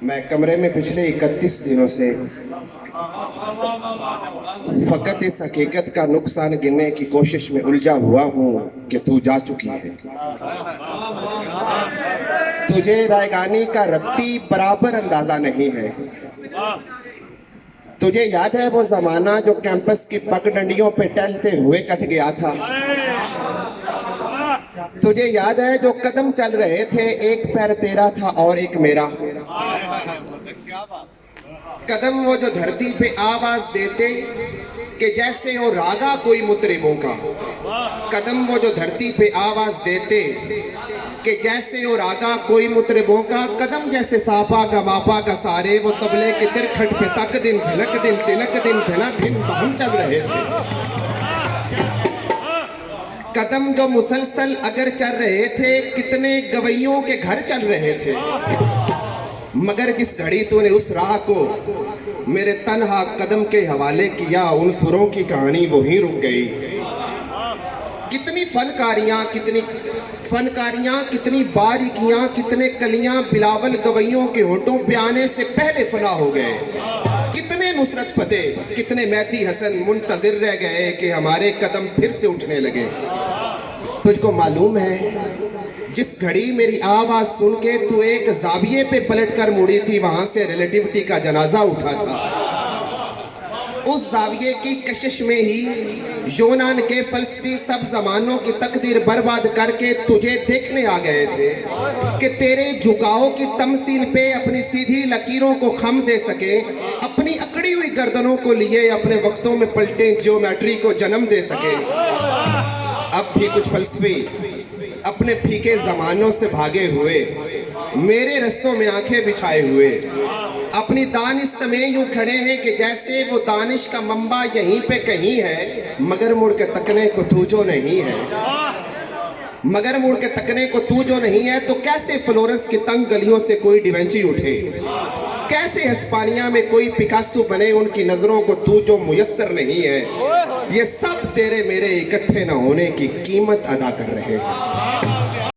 میں کمرے میں پچھلے 31 دنوں سے فقط اس حقیقت کا نقصان گننے کی کوشش میں الجھا ہوا ہوں کہ تو جا چکی ہے۔ تجھے رائگانی کا رتی برابر اندازہ نہیں ہے۔ تجھے یاد ہے وہ زمانہ جو کیمپس کی پگڈنڈیوں پہ ٹہلتے ہوئے کٹ گیا تھا؟ تجھے یاد ہے جو قدم چل رہے تھے، ایک پیر تیرا تھا اور ایک میرا؟ قدم وہ جو دھرتی پہ آواز دیتے کہ جیسے ہو راگا کوئی مطربوں کا۔ قدم وہ جو دھرتی پہ آواز دیتے کہ جیسے ہو راگا کوئی مطربوں کا۔ قدم جیسے ساپا کا ماپا کا سارے، وہ طبلے کے ترکھٹ پہ تک دن دھنک دن تنک دن دھنک دن ہم چل رہے تھے۔ قدم جو مسلسل اگر چل رہے تھے، کتنے گویوں کے گھر چل رہے تھے، مگر جس گھڑی تو نے اس راہ کو میرے تنہا قدم کے حوالے کیا، ان سروں کی کہانی وہیں رک گئی۔ کتنی فنکاریاں کتنی باریکیاں، کتنے کلیاں بلاول گویوں کے ہونٹوں پہ آنے سے پہلے فنا ہو گئے۔ کتنے نصرت فتح، کتنے مہدی حسن منتظر رہ گئے کہ ہمارے قدم پھر سے اٹھنے لگے۔ تجھ کو معلوم ہے جس گھڑی میری آواز سن کے تو ایک زاویے پہ پلٹ کر مڑی تھی، وہاں سے ریلیٹیوٹی کا جنازہ اٹھا تھا۔ اس زاویے کی کشش میں ہی یونان کے فلسفی سب زمانوں کی تقدیر برباد کر کے تجھے دیکھنے آ گئے تھے کہ تیرے جھکاؤ کی تمثیل پہ اپنی سیدھی لکیروں کو خم دے سکے، اپنی اکڑی ہوئی گردنوں کو لیے اپنے وقتوں میں پلٹیں جیومیٹری کو جنم دے سکے۔ اب بھی کچھ فلسفی اپنے پھیکے زمانوں سے بھاگے ہوئے میرے رستوں میں آنکھیں بچھائے ہوئے اپنی دانست میں یوں کھڑے ہیں کہ جیسے وہ دانش کا منبع یہیں پہ کہیں ہے، مگر مڑ کے تکنے کو تو جو نہیں ہے۔ مگر مڑ کے تکنے کو تو جو نہیں ہے، تو کیسے فلورنس کی تنگ گلیوں سے کوئی ڈیونچی اٹھے؟ کیسے ہسپانیہ میں کوئی پکاسو بنے ان کی نظروں کو تو جو میسر نہیں ہے؟ یہ سب تیرے میرے اکٹھے نہ ہونے کی قیمت ادا کر رہے ہیں۔